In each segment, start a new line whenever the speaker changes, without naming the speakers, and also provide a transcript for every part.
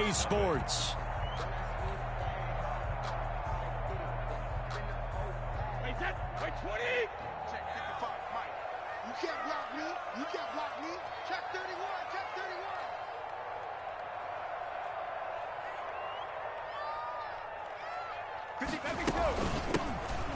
Bnice Sports.
Wait, 20. Check 55, Mike. You can't block me. You can't block me. Check 31. Check 31. 50,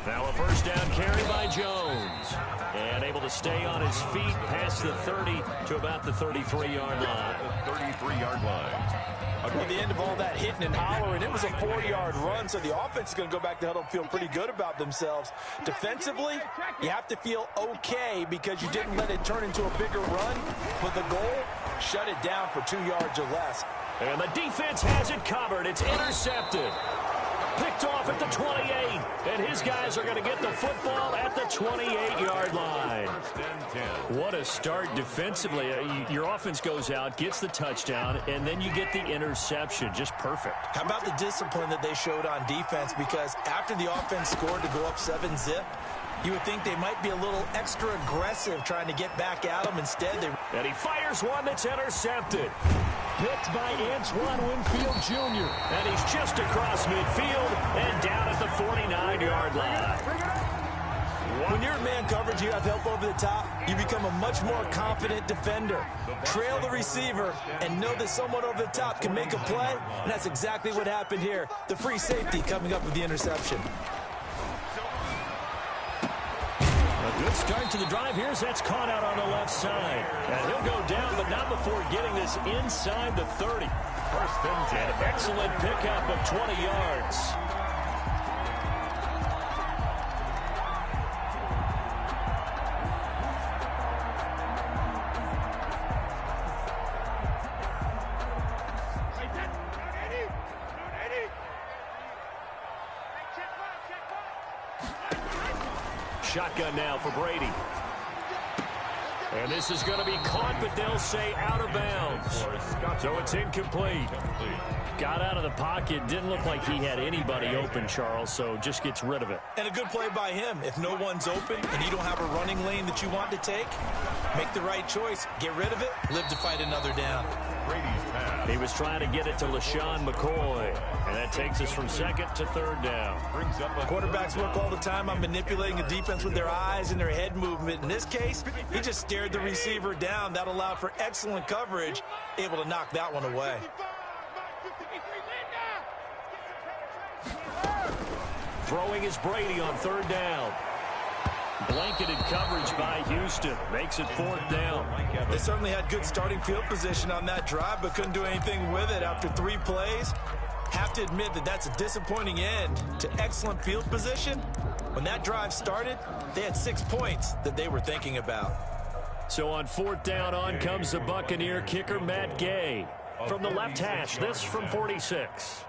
Now a first down carry by Jones. And able to stay on his feet past the 30 to about the 33-yard line.
33-yard line.
At the end of all that hitting and hollering, it was a 4-yard run, so the offense is going to go back to huddle and feel pretty good about themselves. Defensively, you have to feel okay because you didn't let it turn into a bigger run, but the goal, shut it down for 2 yards or less.
And the defense has it covered. It's intercepted. Picked off at the 28, and his guys are going to get the football at the 28-yard line. What a start defensively. Your offense goes out, gets the touchdown, and then you get the interception. Just perfect.
How about the discipline that they showed on defense? Because after the offense scored to go up 7-zip, you would think they might be a little extra aggressive trying to get back at them. Instead,
And he fires one that's intercepted. Picked by Antoine Winfield Jr. And he's just across midfield and down at the 49-yard line.
When you're in man coverage, you have help over the top, you become a much more confident defender. Trail the receiver and know that someone over the top can make a play, and that's exactly what happened here. The free safety coming up with the interception.
A good start to the drive here as that's caught out on the left side. And he'll go down, but not before getting this inside the 30.
First and 10.
An excellent pickup of 20 yards. Shotgun now for Brady. And this is going to be caught, but they'll say out of bounds. So it's incomplete. Got out of the pocket. Didn't look like he had anybody open, Charles, so just gets rid of it.
And a good play by him. If no one's open and you don't have a running lane that you want to take, make the right choice. Get rid of it. Live to fight another down.
He was trying to get it to LaShawn McCoy, and that takes us from second to third down.
Quarterbacks work all the time on manipulating a defense with their eyes and their head movement. In this case, he just stared the receiver down. That allowed for excellent coverage, able to knock that one away.
Throwing is Brady on third down. Blanketed coverage by Houston. Makes it fourth down.
They certainly had good starting field position on that drive, but couldn't do anything with it after 3 plays. Have to admit that that's a disappointing end to excellent field position. When that drive started, they had 6 points that they were thinking about.
So on fourth down, on comes the Buccaneer kicker, Matt Gay. From the left hash, this from 46.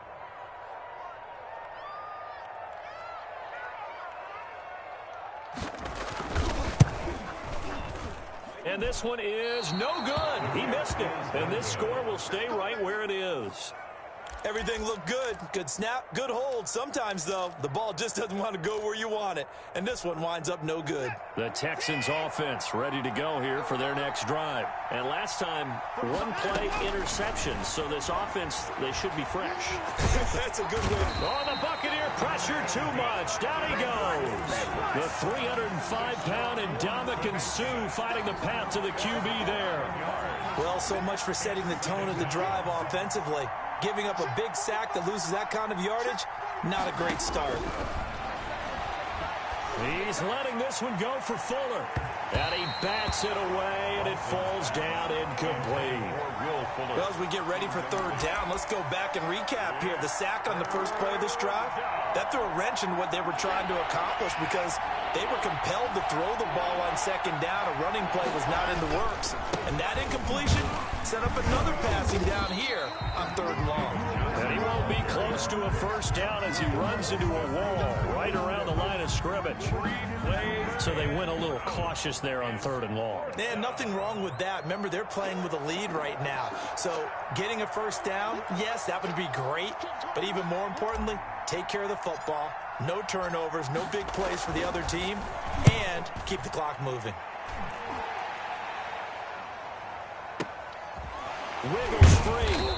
And this one is no good. He missed it. And this score will stay right where it is.
Everything looked good. Good snap, good hold. Sometimes, though, the ball just doesn't want to go where you want it. And this one winds up no good.
The Texans offense ready to go here for their next drive. And last time, 1 play interception. So this offense, they should be fresh.
That's a good way.
Oh, the Buccaneer pressure too much. Down he goes. The 305-pound Ndamukong Suh fighting the path to the QB there.
Well, so much for setting the tone of the drive offensively. Giving up a big sack that loses that kind of yardage, not a great start.
He's letting this one go for Fuller. And he bats it away, and it falls down incomplete.
Well, as we get ready for third down, let's go back and recap here. The sack on the first play of this drive, that threw a wrench in what they were trying to accomplish because they were compelled to throw the ball on second down. A running play was not in the works. And that incompletion set up another passing down here on third and long.
And he won't be close to a first down as he runs into a wall right around the line of scrimmage. So they went a little cautious there on third and long.
Yeah, nothing wrong with that. Remember, they're playing with a lead right now. So getting a first down, yes, that would be great. But even more importantly, take care of the football. No turnovers, no big plays for the other team, and keep the clock moving.
Wiggles free.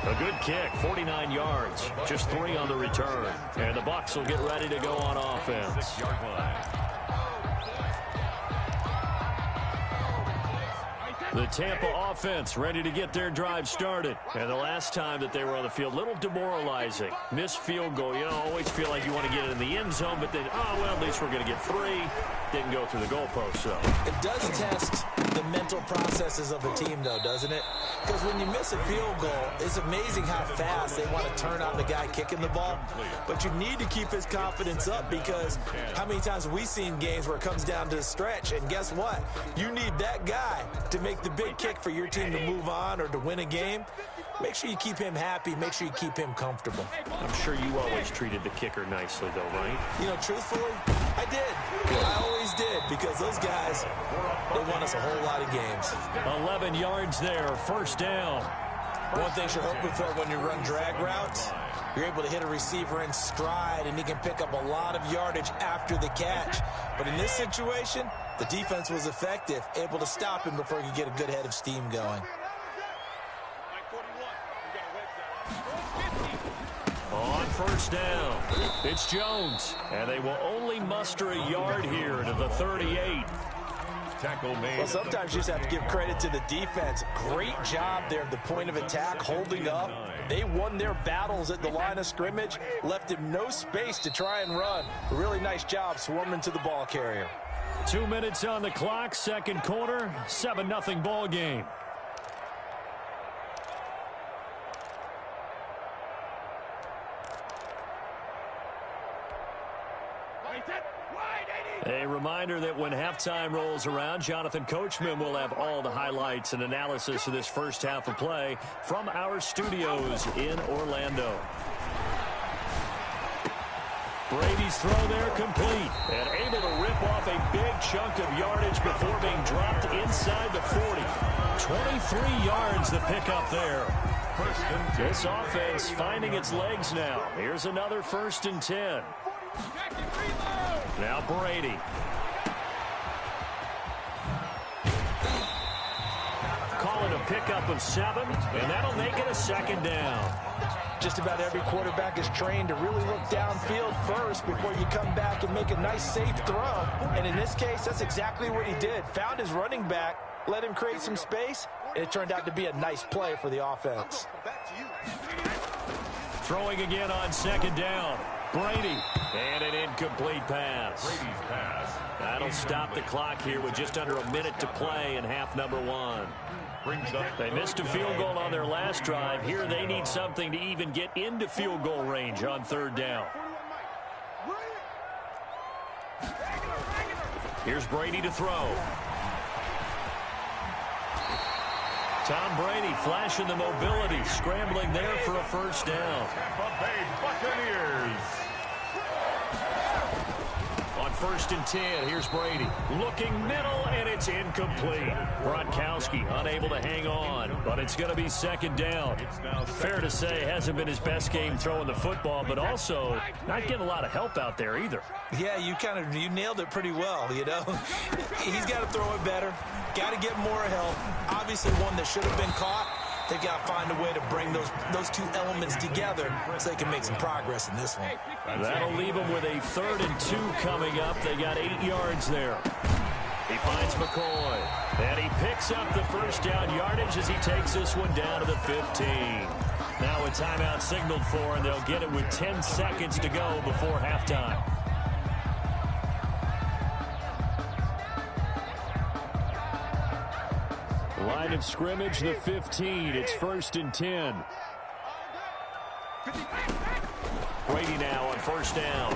A good kick, 49 yards, just 3 on the return. And the Bucs will get ready to go on offense. The Tampa offense ready to get their drive started. And the last time that they were on the field, a little demoralizing. Missed field goal. You know, always feel like you want to get it in the end zone, but then, oh, well, at least we're going to get 3. Didn't go through the goalpost, so.
It does test the mental processes of a team, though, doesn't it? Because when you miss a field goal, it's amazing how fast they want to turn on the guy kicking the ball. But you need to keep his confidence up, because how many times have we seen games where it comes down to the stretch, and guess what? You need that guy to make the big kick for your team to move on or to win a game. Make sure you keep him happy. Make sure you keep him comfortable.
I'm sure you always treated the kicker nicely, though, right?
You know, truthfully, I did. I always did, because those guys, they won us a whole lot of games.
11 yards there, first down.
One thing you're hoping for when you run drag routes, you're able to hit a receiver in stride, and he can pick up a lot of yardage after the catch. But in this situation, the defense was effective, able to stop him before he could get a good head of steam going.
On first down, it's Jones, and they will only muster a yard here to the 38.
Well, sometimes you just have to give credit to the defense. Great job there at the point of attack, holding up. They won their battles at the line of scrimmage, left him no space to try and run. A really nice job swarming to the ball carrier.
2 minutes on the clock, second quarter, 7-0 ball game. A reminder that when halftime rolls around, Jonathan Coachman will have all the highlights and analysis of this first half of play from our studios in Orlando. Brady's throw there complete, and able to rip off a big chunk of yardage before being dropped inside the 40. 23 yards the pickup there. This offense finding its legs now. Here's another 1st and 10. Now Brady. Call it a pickup of 7, and that'll make it a 2nd down.
Just about every quarterback is trained to really look downfield first before you come back and make a nice, safe throw. And in this case, that's exactly what he did. Found his running back, let him create some space, and it turned out to be a nice play for the offense.
Throwing again on 2nd down. Brady, and an incomplete pass. That'll stop the clock here with just under a minute to play in half number 1. They missed a field goal on their last drive. Here they need something to even get into field goal range on 3rd down. Here's Brady to throw. Tom Brady flashing the mobility, scrambling there for a 1st down.
Tampa Bay Buccaneers.
On 1st and 10, here's Brady. Looking middle, and it's incomplete. Gronkowski unable to hang on, but it's going to be 2nd down. Fair to say, hasn't been his best game throwing the football, but also not getting a lot of help out there either.
Yeah, you nailed it pretty well, you know. He's got to throw it better. Got to get more help. Obviously one that should have been caught. They got to find a way to bring those two elements together so they can make some progress in this one.
That'll leave them with a 3rd and 2 coming up. They got 8 yards there. He finds McCoy, and he picks up the 1st down yardage as he takes this one down to the 15. Now a timeout signaled for, and they'll get it with 10 seconds to go before halftime. Line of scrimmage, the 15. It's 1st and 10. Brady now on 1st down.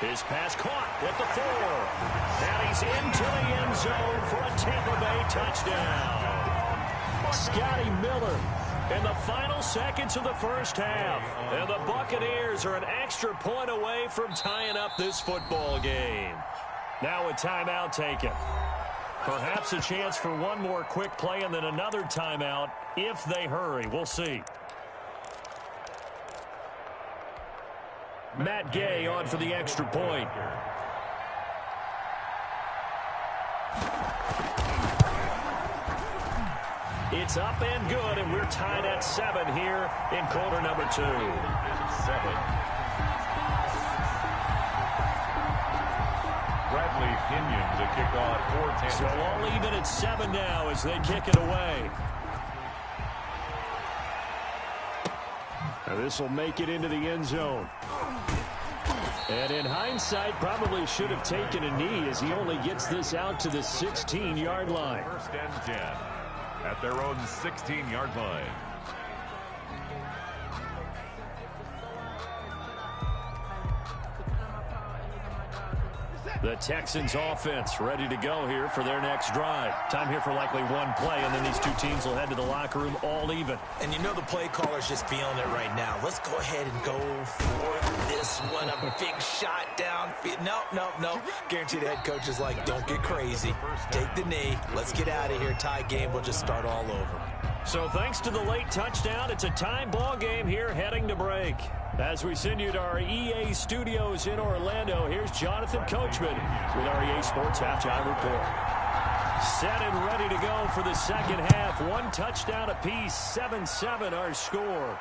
His pass caught at the 4. And he's into the end zone for a Tampa Bay touchdown. Scotty Miller in the final seconds of the 1st half. And the Buccaneers are an extra point away from tying up this football game. Now a timeout taken. Perhaps a chance for one more quick play and then another timeout if they hurry. We'll see. Matt Gay on for the extra point. It's up and good, and we're tied at 7 here in quarter number 2.
7. Bradley Pinion to kick off for Tampa.
So all even at 7 now as they kick it away. Now this will make it into the end zone. And in hindsight, probably should have taken a knee as he only gets this out to the 16-yard line.
First and 10 at their own 16-yard line.
The Texans offense ready to go here for their next drive. Time here for likely one play, and then these two teams will head to the locker room all even.
And you know the play caller's just feeling it right now. Let's go ahead and go for this one. A big shot downfield. No. Guarantee the head coach is like, don't get crazy. Take the knee. Let's get out of here. Tie game. We'll just start all over.
So thanks to the late touchdown, it's a tie ball game here heading to break. As we send you to our EA studios in Orlando, here's Jonathan Coachman with our EA Sports Halftime Report. Set and ready to go for the second half. One touchdown apiece, 7-7 our score.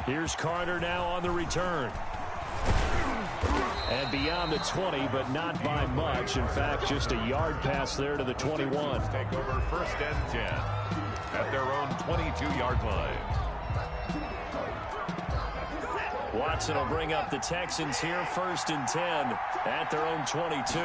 Here's Carter now on the return. And beyond the 20, but not by much. In fact, just a yard pass there to the 21.
Take over first and 10 at their own 22-yard line.
Watson will bring up the Texans here, first and 10 at their own 22.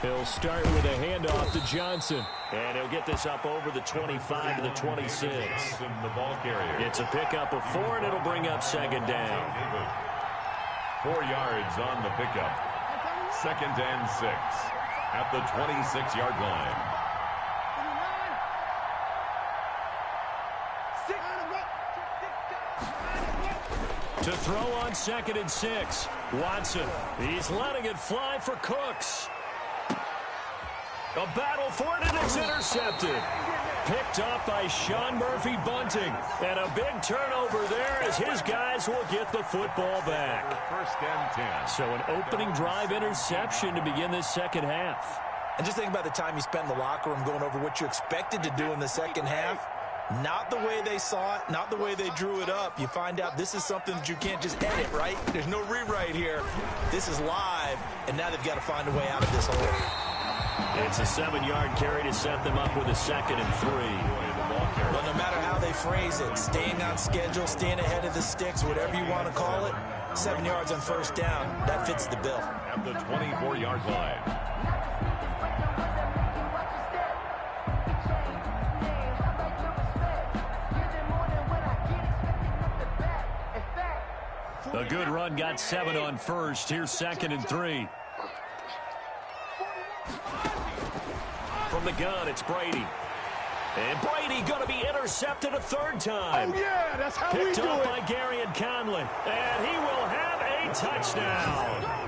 He'll start with a handoff to Johnson. And he'll get this up over the 25 to the 26.
Johnson, the ball carrier.
It's a pickup of 4, and it'll bring up second down.
4 yards on the pickup. Second and 6 at the 26-yard line.
To throw on second and 6. Watson. He's letting it fly for Cooks. A battle for it, and it's intercepted. Picked up by Sean Murphy-Bunting. And a big turnover there as his guys will get the football back.
First and 10.
So an opening drive interception to begin this second half.
And just think about the time you spent in the locker room going over what you expected to do in the second half. Not the way they saw it, not the way they drew it up. You find out this is something that you can't just edit, right? There's no rewrite here. This is live, and now they've got to find a way out of this hole.
It's a 7-yard carry to set them up with a second and 3.
Well, no matter how they phrase it, staying on schedule, staying ahead of the sticks, whatever you want to call it, 7 yards on first down, that fits the bill.
At the 24-yard line.
A good run got 7 on first. Here's second and 3. From the gun, it's Brady. And Brady going to be intercepted a third time.
Oh, yeah, that's how we do it.
Picked up by Gary and Conley. And he will have a touchdown.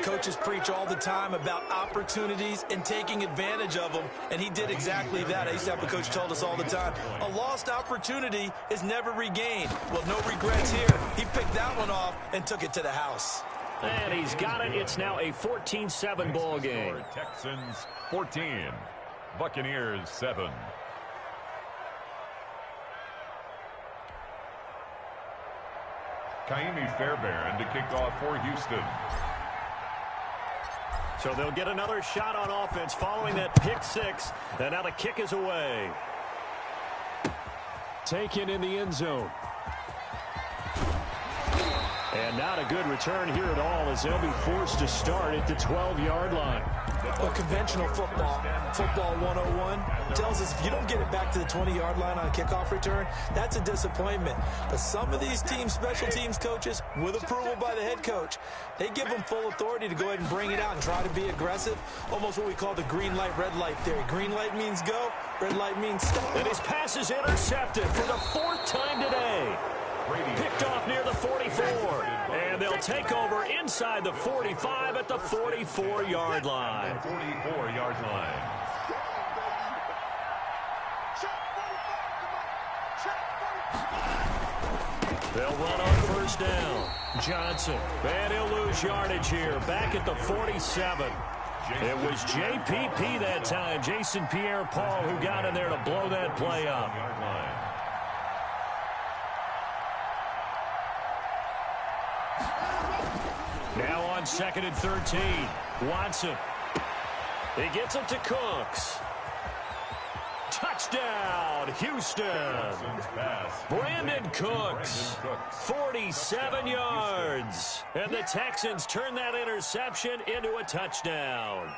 Coaches preach all the time about opportunities and taking advantage of them, and he did exactly that. I used to have a coach told us all the time, a lost opportunity is never regained. Well, no regrets here. He picked that one off and took it to the house.
And he's got it. It's now a 14-7 ball game.
Texans 14, Buccaneers 7. Kaimi Fairbairn to kick off for Houston.
So they'll get another shot on offense following that pick 6. And now the kick is away. Taken in the end zone. And not a good return here at all as they'll be forced to start at the 12-yard line.
Well, conventional football 101, tells us if you don't get it back to the 20-yard line on a kickoff return, that's a disappointment. But some of these teams, special teams coaches, with approval by the head coach, they give them full authority to go ahead and bring it out and try to be aggressive. Almost what we call the green light, red light theory. Green light means go, red light means stop.
And his pass is intercepted for the 4th time today. Picked off near the 44. And they'll take over inside the 45 at the 44-yard line.
44-yard line.
They'll run on first down. Johnson. And he'll lose yardage here. Back at the 47. It was JPP that time, Jason Pierre-Paul, who got in there to blow that play up. Now on 2nd and 13, Watson. He gets it to Cooks. Touchdown, Houston. Brandon Cooks, 47 yards. And the Texans turn that interception into a touchdown.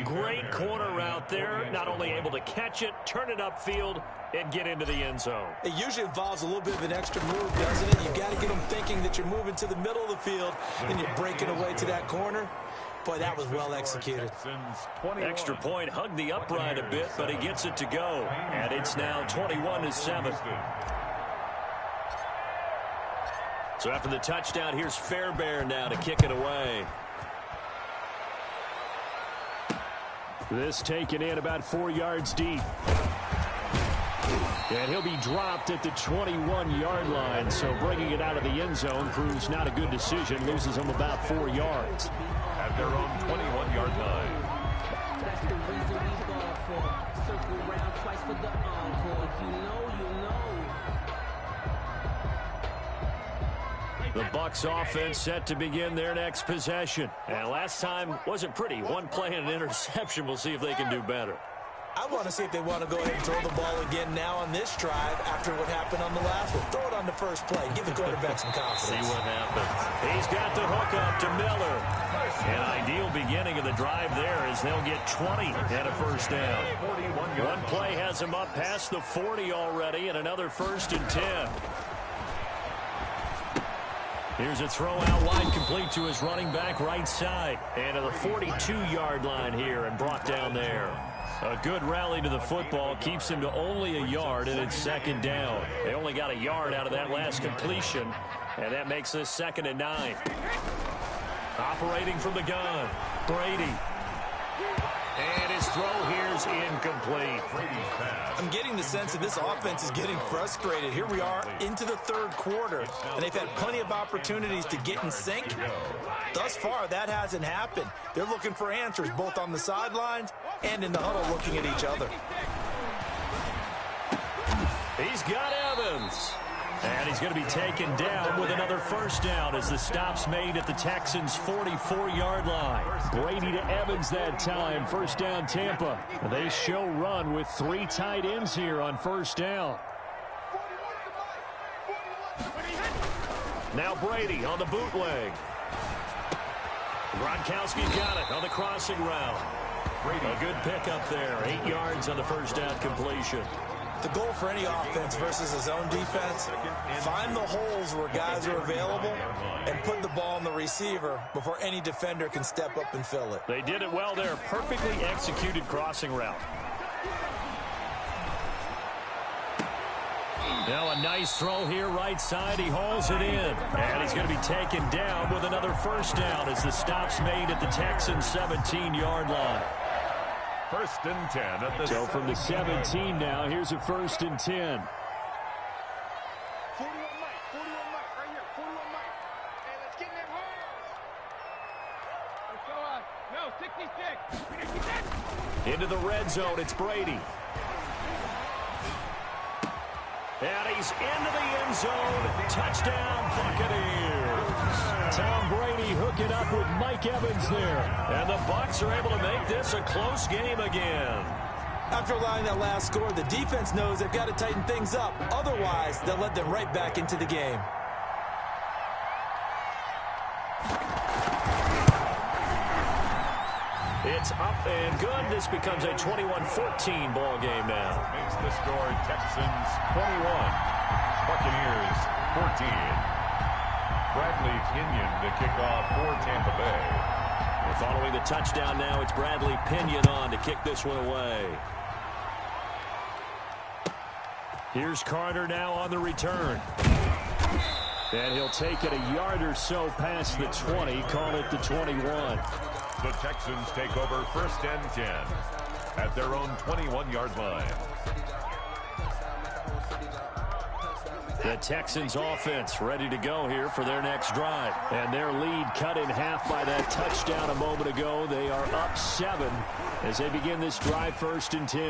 Great corner route there. Not only able to catch it, turn it upfield, and get into the end zone.
It usually involves a little bit of an extra move, doesn't it? You've got to get them thinking that you're moving to the middle of the field and you're breaking away to that corner. Boy, that was well executed.
Extra point, hugged the upright a bit, but he gets it to go. And it's now 21-7. So after the touchdown, here's Fairbairn now to kick it away. This taken in about 4 yards deep. And he'll be dropped at the 21-yard line, so bringing it out of the end zone proves not a good decision. Loses him about 4 yards.
At their own 21-yard line.
That's the reason we ball for. Circle around twice for the encore. You know.
The Bucs offense set to begin their next possession. And last time wasn't pretty. One play and an interception. We'll see if they can do better.
I want to see if they want to go ahead and throw the ball again now on this drive after what happened on the last one. Throw it on the first play. Give the quarterback some confidence.
See what happens. He's got the hook up to Miller. An ideal beginning of the drive there as they'll get 20 and a first down. One play has them up past the 40 already, and another 1st and 10. Here's a throw out wide, complete to his running back right side. And to the 42-yard line here and brought down there. A good rally to the football keeps him to only a yard, and it's 2nd down. They only got a yard out of that last completion, and that makes this 2nd and 9. Operating from the gun, Brady. And his throw here's incomplete.
I'm getting the sense that this offense is getting frustrated. Here we are into the 3rd quarter, and they've had plenty of opportunities to get in sync. Thus far, that hasn't happened. They're looking for answers both on the sidelines and in the huddle looking at each other.
He's got Evans. And he's going to be taken down with another 1st down as the stop's made at the Texans' 44-yard line. Brady to Evans that time. 1st down, Tampa. They show run with 3 tight ends here on 1st down. Now Brady on the bootleg. Gronkowski's got it on the crossing route. A good pickup there. 8 yards on the 1st down completion.
The goal for any offense versus his own defense, find the holes where guys are available and put the ball on the receiver before any defender can step up and fill it.
They did it well there. Perfectly executed crossing route. Now a nice throw here right side. He hauls it in. And he's going to be taken down with another 1st down as the stop's made at the Texans' 17-yard line.
1st and 10 at the
So from the 17 now, here's a 1st and 10.
41 Mike, right here, 41 Mike. Hey, let's get in them holes. Let's go, no, 66.
Into the red zone, it's Brady. And he's into the end zone. Touchdown, Buccaneers. Tom Brady hooking up with Mike Evans there. And the Bucs are able to make this a close game again.
After allowing that last score, the defense knows they've got to tighten things up. Otherwise, they'll let them right back into the game.
It's up and good. This becomes a 21-14 ball game now.
Makes the score Texans 21, Buccaneers 14. Bradley Pinion to kick off for Tampa Bay.
And following the touchdown now, it's Bradley Pinion on to kick this one away. Here's Carter now on the return. And he'll take it a yard or so past the 20, call it the 21.
The Texans take over 1st and 10 at their own 21-yard line.
The Texans offense ready to go here for their next drive. And their lead cut in half by that touchdown a moment ago. They are up 7 as they begin this drive, 1st and 10.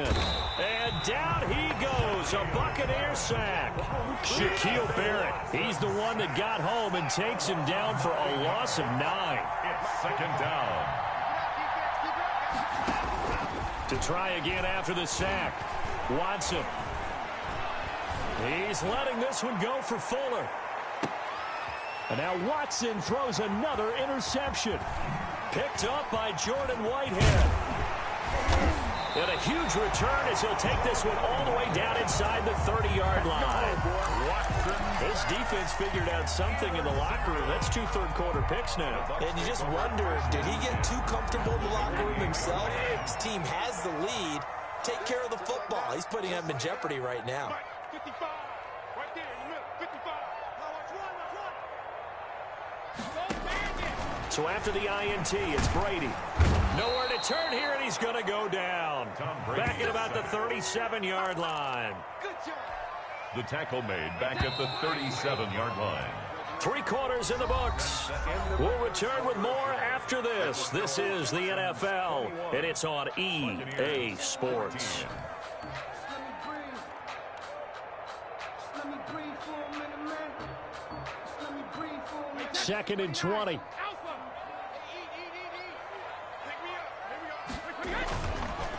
And down he goes, a Buccaneer sack. Shaquille Barrett, he's the one that got home and takes him down for a loss of 9.
It's 2nd down.
To try again after the sack, Watson. He's letting this one go for Fuller. And now Watson throws another interception. Picked up by Jordan Whitehead. And a huge return as he'll take this one all the way down inside the 30-yard line. This defense figured out something in the locker room. That's 2 third-quarter picks now.
And you just wonder, did he get too comfortable in the locker room himself? His team has the lead. Take care of the football. He's putting them in jeopardy right now.
55, right there in the middle, 55.
So after the INT, it's Brady. Nowhere to turn here, and he's going to go down. Back at about the 37-yard line.
Good job.
The tackle made back at the 37-yard line.
3 quarters in the books. We'll return with more after this. This is the NFL, and it's on EA Sports. 2nd and 20.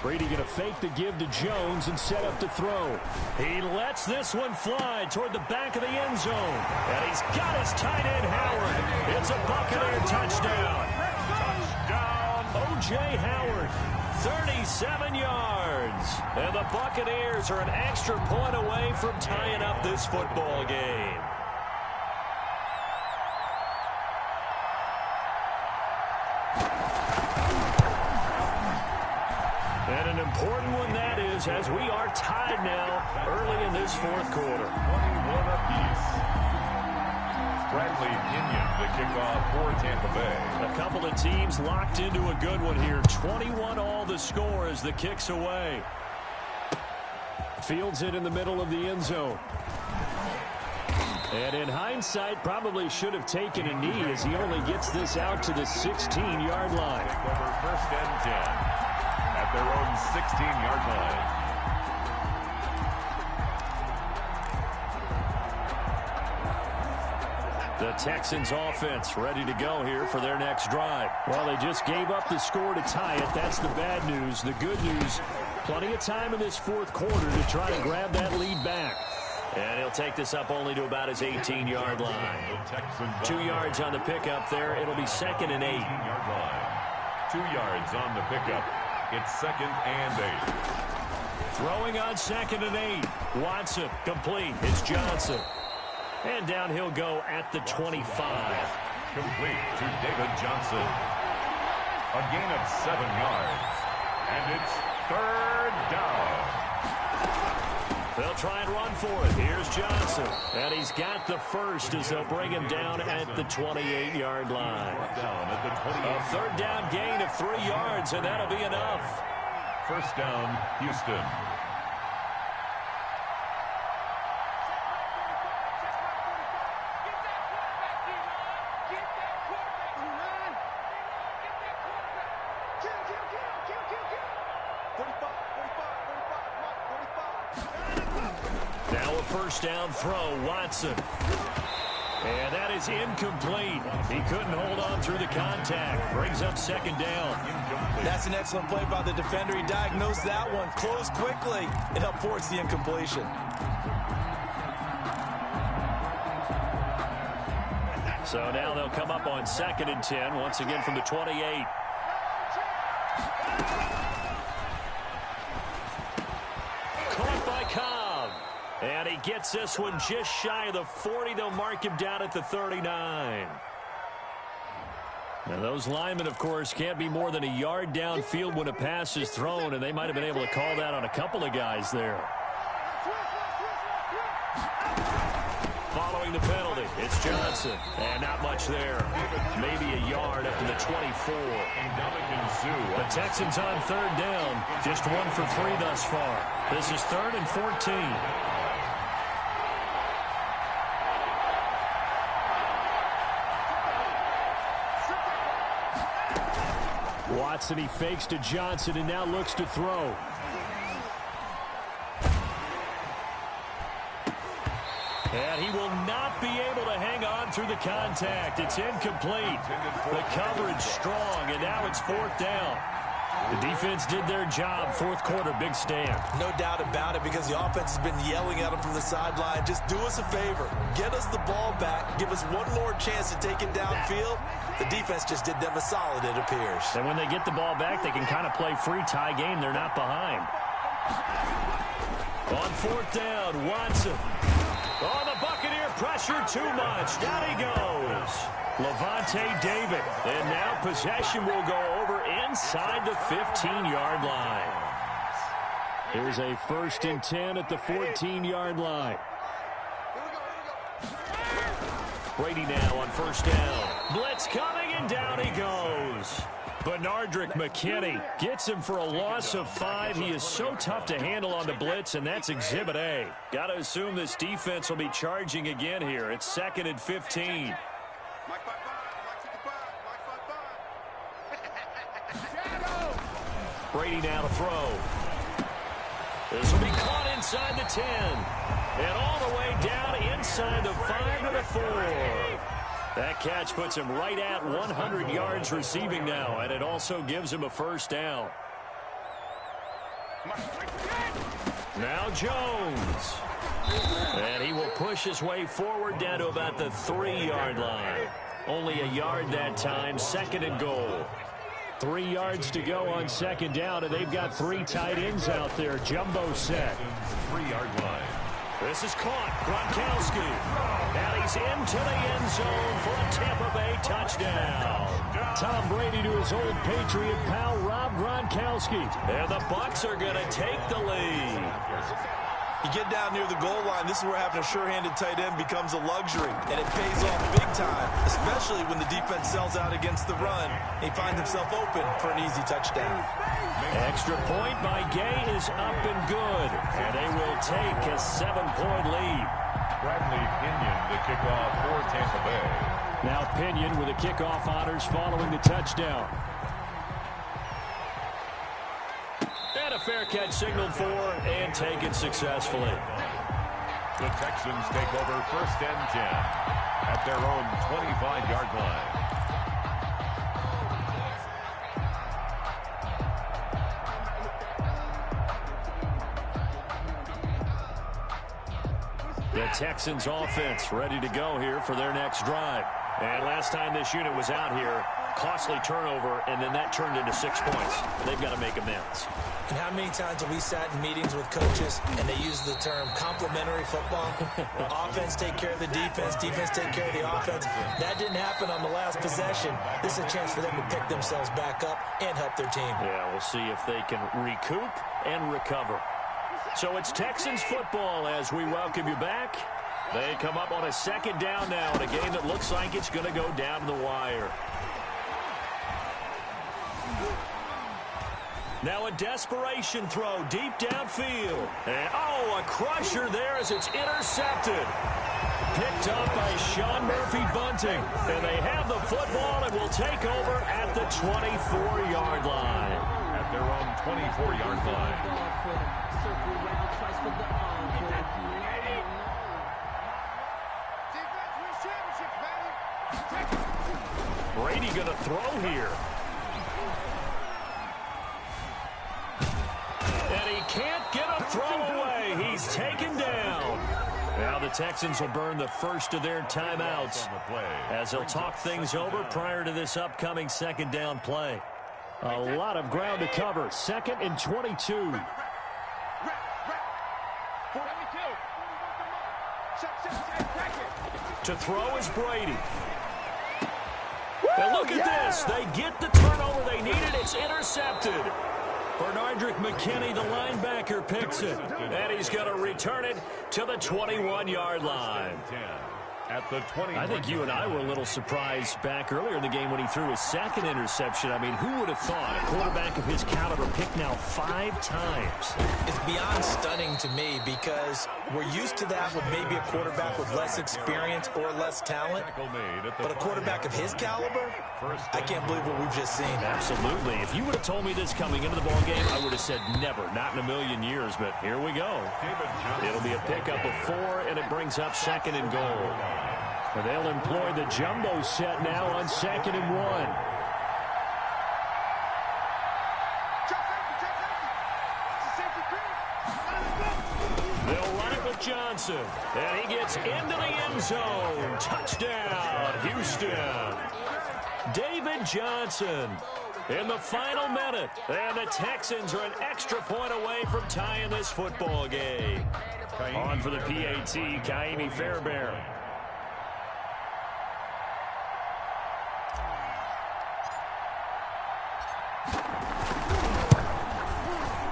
Brady going to fake the give to Jones and set up to throw. He lets this one fly toward the back of the end zone. And he's got his tight end, Howard. It's a Buccaneer touchdown. O.J. Howard, 37 yards. And the Buccaneers are an extra point away from tying up this football game. And an important one that is, as we are tied now early in this 4th quarter.
21 apiece. Bradley Pinion to kick off for Tampa Bay.
A couple of teams locked into a good one here. 21 all the score as the kick's away. Fields it in the middle of the end zone. And in hindsight, probably should have taken a knee as he only gets this out to the 16-yard line.
Over 1st and 10. At their own 16-yard line.
The Texans offense ready to go here for their next drive. Well, they just gave up the score to tie it. That's the bad news. The good news, plenty of time in this 4th quarter to try to grab that lead back. And he'll take this up only to about his 18-yard line. 2 yards on the pickup there. It'll be 2nd and 8.
2 yards on the pickup. It's 2nd and 8.
Throwing on 2nd and 8. Watson complete. It's Johnson. And down he'll go at the 25.
Complete to David Johnson. A gain of 7 yards. And it's 3rd down.
They'll try and run for it. Here's Johnson. And he's got the first as they'll bring him down at the 28-yard line. A 3rd down gain of 3 yards, and that'll be enough.
1st down, Houston.
Now a 1st down throw, Watson. And that is incomplete. He couldn't hold on through the contact. Brings up 2nd down.
That's an excellent play by the defender. He diagnosed that one, closed quickly, and helped force the incompletion.
So now they'll come up on 2nd and 10, once again from the 28. Caught by Cobb. And he gets this one just shy of the 40. They'll mark him down at the 39. Now those linemen, of course, can't be more than a yard downfield when a pass is thrown, and they might have been able to call that on a couple of guys there. Following the penalty, it's Johnson. And not much there. Maybe a yard up to the 24. The Texans on 3rd down. Just 1 for 3 thus far. This is 3rd and 14. Watson, he fakes to Johnson and now looks to throw. And he will not be able to hang on through the contact. It's incomplete. The coverage strong, and now it's 4th down. The defense did their job. 4th quarter, big stand.
No doubt about it, because the offense has been yelling at them from the sideline. Just do us a favor. Get us the ball back. Give us one more chance to take it downfield. The defense just did them a solid, it appears.
And when they get the ball back, they can kind of play free tie game. They're not behind. On 4th down, Watson. Oh, the Buccaneer pressure too much. Down he goes. Levante David. And now possession will go over inside the 15-yard line. Here's a 1st and 10 at the 14-yard line. Brady now on 1st down. Blitz coming, and down he goes. Bernardrick McKinney gets him for a loss of 5. He is so tough to handle on the blitz, and that's Exhibit A. Got to assume this defense will be charging again here. It's 2nd and 15. Brady now to throw. This will be caught inside the 10. And all the way down inside the 5 to the 4. That catch puts him right at 100 yards receiving now, and it also gives him a 1st down. Now Jones. And he will push his way forward down to about the 3-yard line. Only a yard that time, 2nd and goal. 3 yards to go on 2nd down, and they've got 3 tight ends out there. Jumbo set.
3-yard line.
This is caught. Gronkowski. And he's into the end zone for a Tampa Bay touchdown. Tom Brady to his old Patriot pal, Rob Gronkowski. And the Bucs are going to take the lead.
You get down near the goal line, this is where having a sure-handed tight end becomes a luxury, and it pays off big time, especially when the defense sells out against the run. He finds himself open for an easy touchdown.
Extra point by Gay is up and good, and they will take a 7-point lead.
Bradley Pinion to kick off for Tampa Bay.
Now Pinion with the kickoff honors following the touchdown. And a fair catch signaled for and taken successfully.
The Texans take over 1st and 10 at their own 25-yard line.
The Texans offense ready to go here for their next drive. And last time this unit was out here, costly turnover, and then that turned into 6 points. They've got to make amends.
And how many times have we sat in meetings with coaches and they use the term complementary football? Offense take care of the defense, defense take care of the offense. That didn't happen on the last possession. This is a chance for them to pick themselves back up and help their team.
Yeah, we'll see if they can recoup and recover. So it's Texans football as we welcome you back. They come up on a 2nd down now in a game that looks like it's going to go down the wire. Now a desperation throw deep downfield. And, oh, a crusher there as it's intercepted. Picked up by Sean Murphy-Bunting. And they have the football and will take over at the 24-yard line.
At their own 24-yard line.
Brady going to throw here. And he can't get a throw away. He's taken down. Now the Texans will burn the first of their timeouts as they'll talk things over prior to this upcoming 2nd down play. A lot of ground to cover. 2nd and 22. To throw is Brady. And look at this. They get the turnover they needed. It's intercepted. Bernardrick McKinney, the linebacker, picks it. And he's going to return it to the 21-yard line.
at the 20.
I think you and I were a little surprised back earlier in the game when he threw his second interception. I mean, who would have thought a quarterback of his caliber picked now 5 times?
It's beyond stunning to me because we're used to that with maybe a quarterback with less experience or less talent. But a quarterback of his caliber, I can't believe what we've just seen.
Absolutely. If you would have told me this coming into the ball game, I would have said never, not in a million years. But here we go. It'll be a pickup of 4, and it brings up 2nd and goal. And they'll employ the jumbo set now on 2nd and 1. They'll run it with Johnson. And he gets into the end zone. Touchdown, Houston. David Johnson in the final minute. And the Texans are an extra point away from tying this football game. On for the PAT, Kaimi Fairbairn.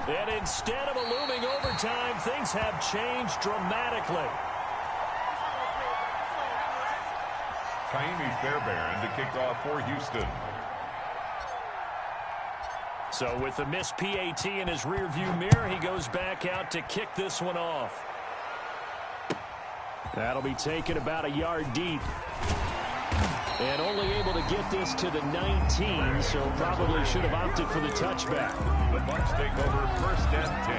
And instead of a looming overtime, things have changed dramatically.
Kaimi Fairbairn to kick off for Houston.
So with the missed PAT in his rearview mirror, he goes back out to kick this one off. That'll be taken about a yard deep. And only able to get this to the 19, so probably should have opted for the touchback.
The Bucs take over 1st and 10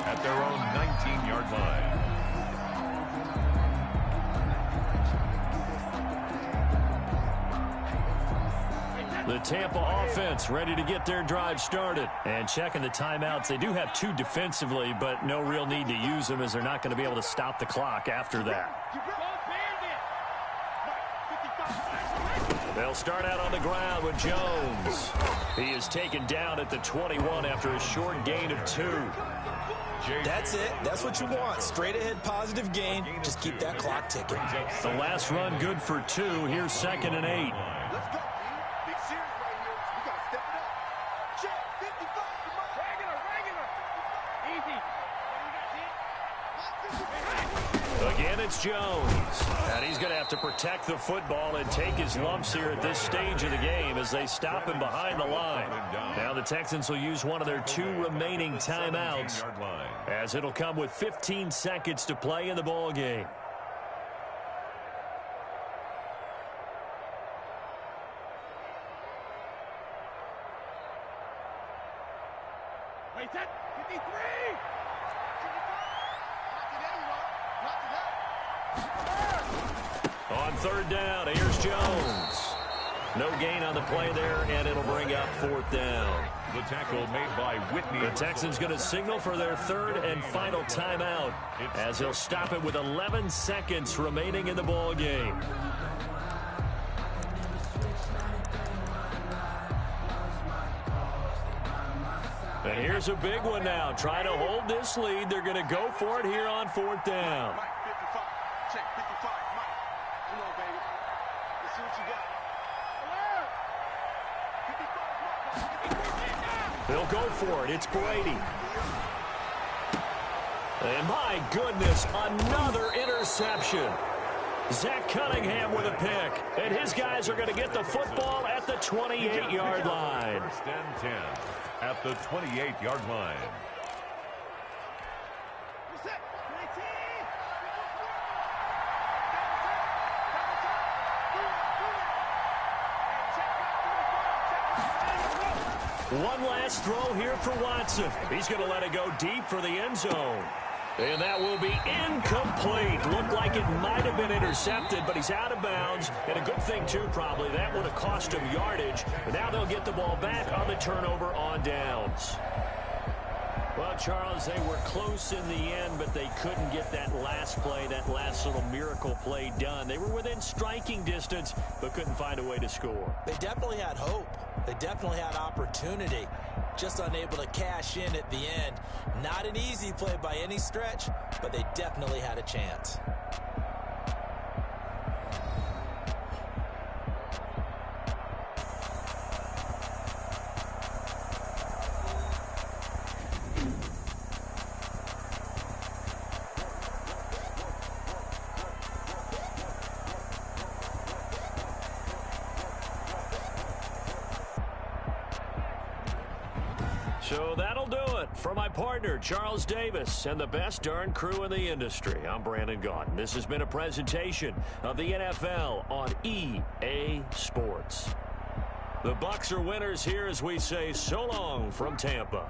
at their own 19-yard line.
The Tampa offense ready to get their drive started. And checking the timeouts, they do have 2 defensively, but no real need to use them as they're not going to be able to stop the clock after that. They'll start out on the ground with Jones. He is taken down at the 21 after a short gain of 2.
That's it. That's what you want. Straight ahead positive gain. Just keep that clock ticking.
The last run good for 2. Here's 2nd and 8.
Let's go, Big series right here. We got to step it up. Check 55. Regular.
Again, it's Jones. And he's going to have to protect the football and take his lumps here at this stage of the game as they stop him behind the line. Now the Texans will use one of their 2 remaining timeouts as it'll come with 15 seconds to play in the ball game.
Wait, that 53.
On 3rd down, here's Jones. No gain on the play there, and it'll bring up 4th down.
The tackle made by Whitney.
The Texans going to signal for their 3rd and final timeout as they'll stop it with 11 seconds remaining in the ball game. And here's a big one now. Trying to hold this lead. They're going to go for it here on 4th down.
Mike, 55. Check 55. Mike, come on, baby. Let's see what you got.
They'll go for it. It's Brady. And my goodness, another interception. Zach Cunningham with a pick. And his guys are going to get the football at the 28-yard line.
1st and 10 at the 28-yard line.
One last throw here for Watson. He's going to let it go deep for the end zone. And that will be incomplete. Looked like it might have been intercepted, but he's out of bounds. And a good thing, too, probably. That would have cost him yardage. But now they'll get the ball back on the turnover on downs. Well, Charles, they were close in the end, but they couldn't get that last play, that last little miracle play done. They were within striking distance, but couldn't find a way to score.
They definitely had hope. They definitely had opportunity. Just unable to cash in at the end. Not an easy play by any stretch, but they definitely had a chance.
So that'll do it. For my partner, Charles Davis, and the best darn crew in the industry, I'm Brandon Gaudin. This has been a presentation of the NFL on EA Sports. The Bucs are winners here as we say so long from Tampa.